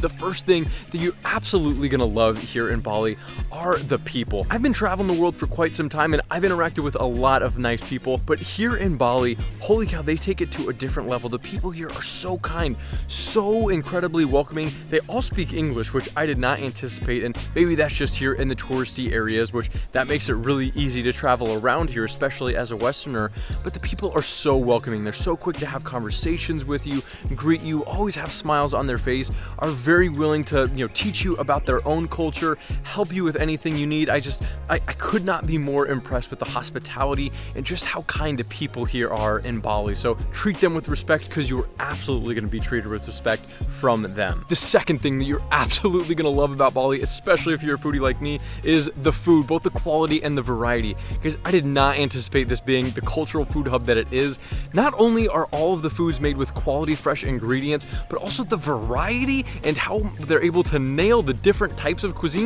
The first thing that you're absolutely gonna love here in Bali are the people. I've been traveling the world for quite some time and I've interacted with a lot of nice people, but here in Bali, holy cow, they take it to a different level. The people here are so kind, so incredibly welcoming. They all speak English, which I did not anticipate, and maybe that's just here in the touristy areas, which that makes it really easy to travel around here, especially as a Westerner. But the people are so welcoming. They're so quick to have conversations with you, greet you, always have smiles on their face, are very willing to, teach you about their own culture, help you with anything you need. I could not be more impressed with the hospitality and just how kind the people here are in Bali. So treat them with respect, because you're absolutely going to be treated with respect from them. The second thing that you're absolutely going to love about Bali, especially if you're a foodie like me, is the food, both the quality and the variety, because I did not anticipate this being the cultural food hub that it is. Not only are all of the foods made with quality, fresh ingredients, but also the variety and how they're able to nail the different types of cuisines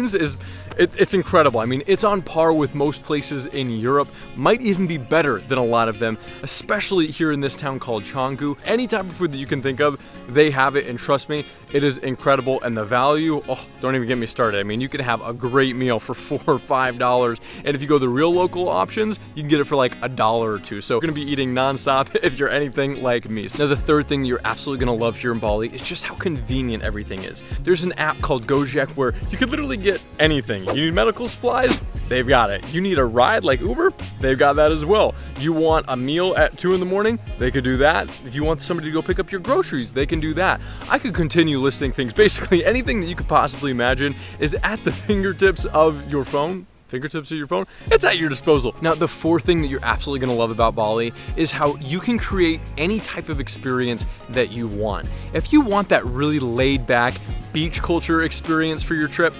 it's incredible. I mean, it's on par with most places in Europe, might even be better than a lot of them, especially here in this town called Canggu. Any type of food that you can think of, they have it, and trust me, it is incredible. And the value, don't even get me started. I mean, you can have a great meal for $4 or $5, and if you go the real local options, you can get it for like $1 or $2. So you're gonna be eating nonstop if you're anything like me. Now, the third thing you're absolutely gonna love here in Bali is just how convenient everything is. There's an app called Gojek where you can literally get anything. You need medical supplies? They've got it. You need a ride like Uber? They've got that as well. You want a meal at 2 in the morning? They could do that. If you want somebody to go pick up your groceries, they can do that. I could continue listing things. Basically, anything that you could possibly imagine is at the fingertips of your phone. It's at your disposal. Now, the fourth thing that you're absolutely gonna love about Bali is how you can create any type of experience that you want. If you want that really laid back beach culture experience for your trip,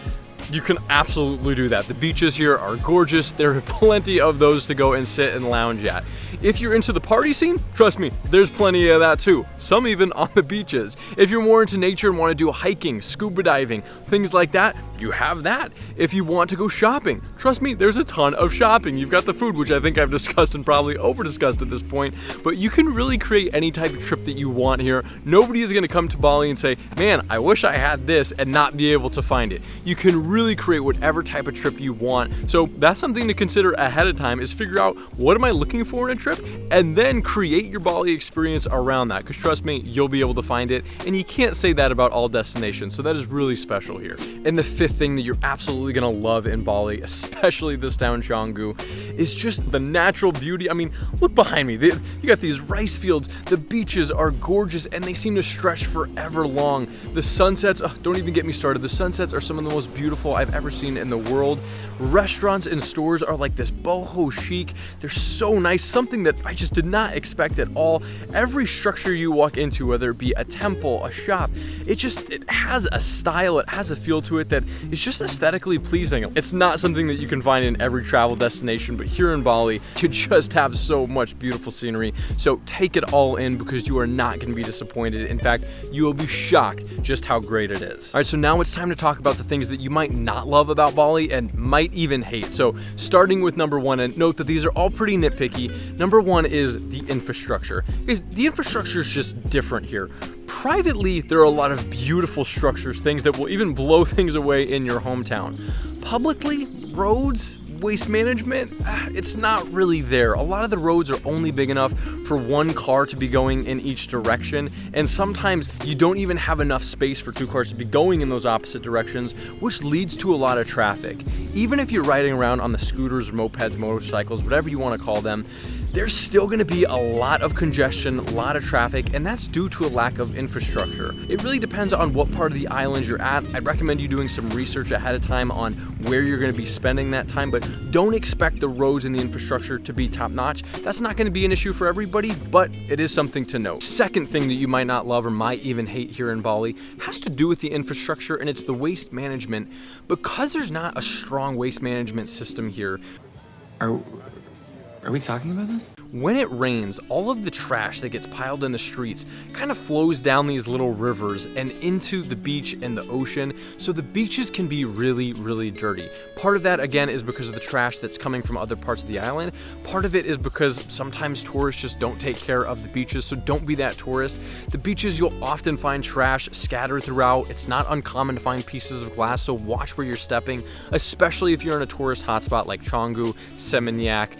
you can absolutely do that. The beaches here are gorgeous. There are plenty of those to go and sit and lounge at. If you're into the party scene, trust me, there's plenty of that too. Some even on the beaches. If you're more into nature and want to do hiking, scuba diving, things like that, you have that. If you want to go shopping, trust me, there's a ton of shopping. You've got the food, which I think I've discussed and probably over-discussed at this point, but you can really create any type of trip that you want here. Nobody is gonna come to Bali and say, man, I wish I had this, and not be able to find it. You can really create whatever type of trip you want. So that's something to consider ahead of time, is figure out what am I looking for in a trip, and then create your Bali experience around that, because trust me, you'll be able to find it, and you can't say that about all destinations, so that is really special here. And the fifth thing that you're absolutely gonna love in Bali, especially this town Canggu, is just the natural beauty. I mean, look behind me. You got these rice fields, the beaches are gorgeous, and they seem to stretch forever long. The sunsets, don't even get me started. The sunsets are some of the most beautiful I've ever seen in the world. Restaurants and stores are like this boho chic. They're so nice, something that I just did not expect at all. Every structure you walk into, whether it be a temple, a shop, it has a style, it has a feel to it that is just aesthetically pleasing. It's not something that you can find in every travel destination, but here in Bali, you just have so much beautiful scenery. So take it all in, because you are not going to be disappointed. In fact, you will be shocked just how great it is. All right, so now it's time to talk about the things that you might not love about Bali and might even hate. So starting with number one, and note that these are all pretty nitpicky. Number one is the infrastructure. Because the infrastructure is just different here. Privately, there are a lot of beautiful structures, things that will even blow things away in your hometown. Publicly, roads, waste management, it's not really there. A lot of the roads are only big enough for one car to be going in each direction, and sometimes you don't even have enough space for 2 cars to be going in those opposite directions, which leads to a lot of traffic. Even if you're riding around on the scooters, mopeds, motorcycles, whatever you want to call them, there's still going to be a lot of congestion, a lot of traffic, and that's due to a lack of infrastructure. It really depends on what part of the island you're at. I'd recommend you doing some research ahead of time on where you're going to be spending that time, but don't expect the roads and the infrastructure to be top-notch. That's not going to be an issue for everybody, but it is something to note. Second thing that you might not love or might even hate here in Bali has to do with the infrastructure, and it's the waste management. Because there's not a strong waste management system here, Are we talking about this? When it rains, all of the trash that gets piled in the streets kind of flows down these little rivers and into the beach and the ocean, so the beaches can be really, really dirty. Part of that, again, is because of the trash that's coming from other parts of the island. Part of it is because sometimes tourists just don't take care of the beaches, so don't be that tourist. The beaches, you'll often find trash scattered throughout. It's not uncommon to find pieces of glass, so watch where you're stepping, especially if you're in a tourist hotspot like Canggu, Seminyak.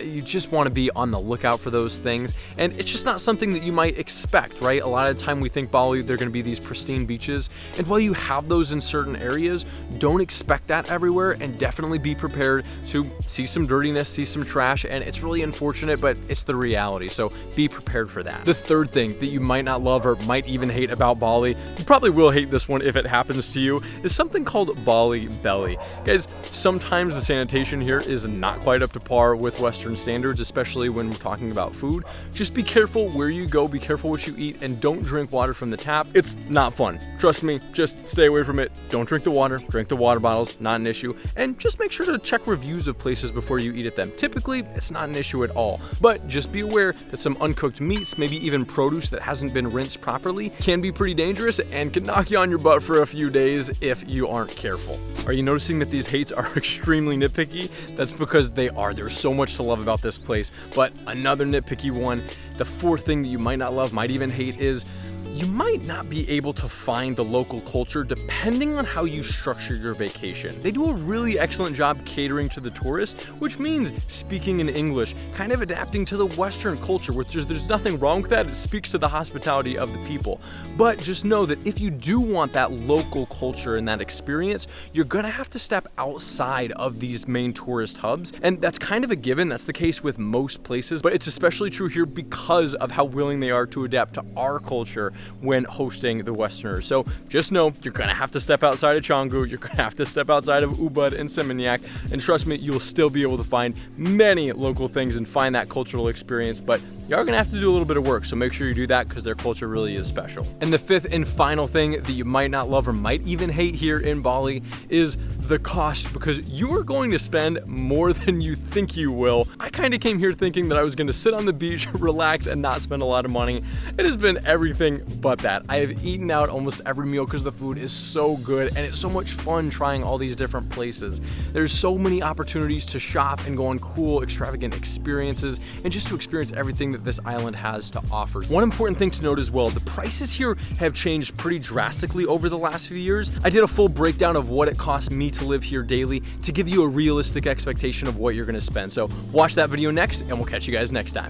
You just want to be on the lookout for those things, and it's just not something that you might expect, right? A lot of the time we think Bali, they're going to be these pristine beaches, and while you have those in certain areas, don't expect that everywhere, and definitely be prepared to see some dirtiness, see some trash, and it's really unfortunate, but it's the reality, so be prepared for that. The third thing that you might not love or might even hate about Bali, you probably will hate this one if it happens to you, is something called Bali belly. Guys, sometimes the sanitation here is not quite up to par with Western standards, especially when we're talking about food. Just be careful where you go, be careful what you eat, and don't drink water from the tap. It's not fun. Trust me, just stay away from it. Don't drink the water, drink the water bottles, not an issue. And just make sure to check reviews of places before you eat at them. Typically, it's not an issue at all. But just be aware that some uncooked meats, maybe even produce that hasn't been rinsed properly, can be pretty dangerous and can knock you on your butt for a few days if you aren't careful. Are you noticing that these hates are extremely nitpicky? That's because they are. There's so much to love about this place. But another nitpicky one, the fourth thing that you might not love, might even hate, is you might not be able to find the local culture depending on how you structure your vacation. They do a really excellent job catering to the tourist, which means speaking in English, kind of adapting to the Western culture, which there's nothing wrong with that. It speaks to the hospitality of the people. But just know that if you do want that local culture and that experience, you're gonna have to step outside of these main tourist hubs. And that's kind of a given. That's the case with most places, but it's especially true here because of how willing they are to adapt to our culture when hosting the Westerners. So just know you're gonna have to step outside of Canggu, you're gonna have to step outside of Ubud and Seminyak, and trust me, you'll still be able to find many local things and find that cultural experience, but you are gonna have to do a little bit of work, so make sure you do that because their culture really is special. And the fifth and final thing that you might not love or might even hate here in Bali is the cost, because you are going to spend more than you think you will. I kind of came here thinking that I was going to sit on the beach, relax, and not spend a lot of money. It has been everything but that. I have eaten out almost every meal because the food is so good and it's so much fun trying all these different places. There's so many opportunities to shop and go on cool, extravagant experiences and just to experience everything that this island has to offer. One important thing to note as well, the prices here have changed pretty drastically over the last few years. I did a full breakdown of what it costs me to live here daily to give you a realistic expectation of what you're going to spend. So watch that video next and we'll catch you guys next time.